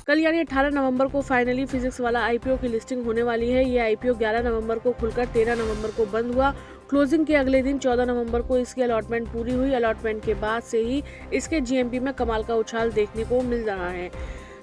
कल यानी 18 नवंबर को फाइनली फिजिक्स वाला आईपीओ की लिस्टिंग होने वाली है। ये आईपीओ 11 नवंबर को खुलकर 13 नवंबर को बंद हुआ। क्लोजिंग के अगले दिन 14 नवंबर को इसकी अलॉटमेंट पूरी हुई। अलॉटमेंट के बाद से ही इसके जीएमपी में कमाल का उछाल देखने को मिल रहा है।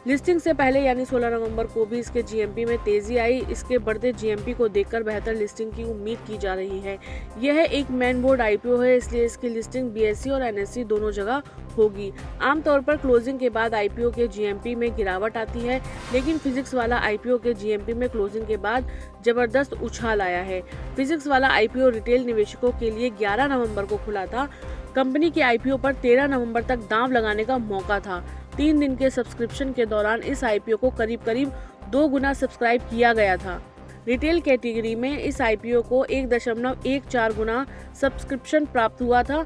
लिस्टिंग से पहले यानी 16 नवंबर को भी इसके जीएमपी में तेजी आई। इसके बढ़ते जीएमपी को देखकर बेहतर लिस्टिंग की उम्मीद की जा रही है। यह एक मेन बोर्ड आईपीओ है, इसलिए इसकी लिस्टिंग बीएसई और एनएसई दोनों जगह होगी। आमतौर पर क्लोजिंग के बाद आईपीओ के जीएमपी में गिरावट आती है, लेकिन फिजिक्स वाला आईपीओ के जीएमपी में क्लोजिंग के बाद जबरदस्त उछाल आया है। फिजिक्स वाला आईपीओ रिटेल निवेशकों के लिए 11 नवंबर को खुला था। कंपनी के आईपीओ पर 13 नवंबर तक दांव लगाने का मौका था। 3 दिन के सब्सक्रिप्शन के दौरान इस आईपीओ को करीब 2 गुना सब्सक्राइब किया गया था। रिटेल कैटेगरी में इस आईपीओ को 1.14 गुना सब्सक्रिप्शन प्राप्त हुआ था।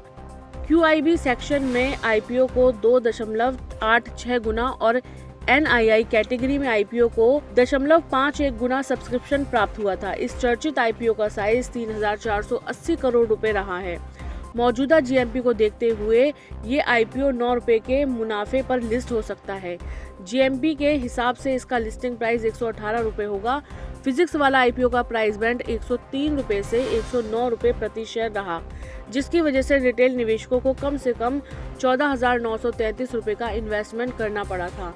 QIB सेक्शन में आईपीओ को 2.86 गुना और NII कैटेगरी में आईपीओ को 0.51 गुना सब्सक्रिप्शन प्राप्त हुआ था। इस चर्चित आईपीओ का साइज 3,480 करोड़ रुपए रहा है। मौजूदा जीएमपी को देखते हुए ये आईपीओ 9 रुपए के मुनाफे पर लिस्ट हो सकता है। जीएमपी के हिसाब से इसका लिस्टिंग प्राइस 118 रुपए होगा। फिजिक्स वाला आईपीओ का प्राइस बैंड 103 रुपए से 109 रुपए प्रति शेयर रहा, जिसकी वजह से रिटेल निवेशकों को कम से कम 14,933 रुपए का इन्वेस्टमेंट करना पड़ा था।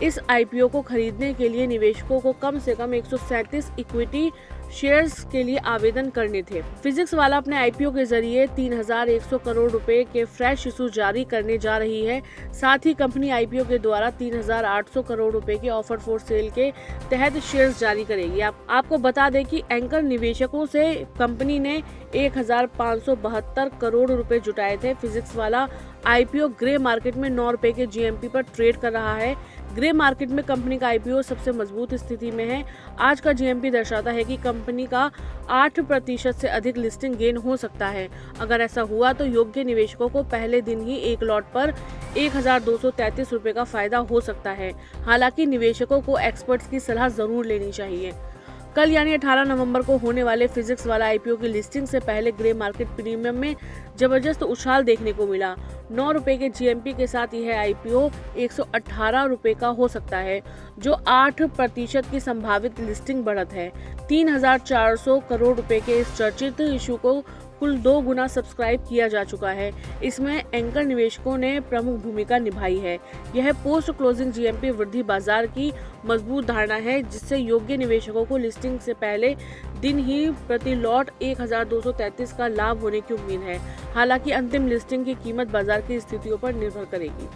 इस आईपीओ को खरीदने के लिए निवेशकों को कम से कम 137 इक्विटी शेयर्स के लिए आवेदन करने थे। फिजिक्स वाला अपने आईपीओ के जरिए 3,100 करोड़ रुपए के फ्रेश इशू जारी करने जा रही है। साथ ही कंपनी आईपीओ के द्वारा 3,800 करोड़ रुपए के ऑफर फॉर सेल के तहत शेयर्स जारी करेगी। आपको बता दें कि एंकर निवेशकों से कंपनी ने 1,572 करोड़ रुपए जुटाए थे। फिजिक्स वाला आईपीओ ग्रे मार्केट में 9 रुपए के जीएमपी पर ट्रेड कर रहा है। ग्रे मार्केट में कंपनी का आईपीओ सबसे मजबूत स्थिति में है। आज का जीएमपी दर्शाता है कि कंपनी का 8% से अधिक लिस्टिंग गेन हो सकता है। अगर ऐसा हुआ तो योग्य निवेशकों को पहले दिन ही एक लॉट पर 1,233 रुपए का फायदा हो सकता है। हालांकि निवेशकों को एक्सपर्ट्स की सलाह जरूर लेनी चाहिए। कल यानी 18 नवंबर को होने वाले फिजिक्स वाला आईपीओ की लिस्टिंग से पहले ग्रे मार्केट प्रीमियम में जबरदस्त उछाल देखने को मिला। 9 रुपए के जीएमपी के साथ यह आईपीओ 118 रुपए का हो सकता है, जो 8% की संभावित लिस्टिंग बढ़त है। 3,400 करोड़ रुपए के इस चर्चित इशू को कुल 2 गुना सब्सक्राइब किया जा चुका है। इसमें एंकर निवेशकों ने प्रमुख भूमिका निभाई है। यह पोस्ट क्लोजिंग जीएमपी वृद्धि बाजार की मजबूत धारणा है, जिससे योग्य निवेशकों को लिस्टिंग से पहले दिन ही प्रति लॉट 1,233 का लाभ होने की उम्मीद है। हालांकि अंतिम लिस्टिंग की कीमत बाजार की स्थितियों पर निर्भर करेगी।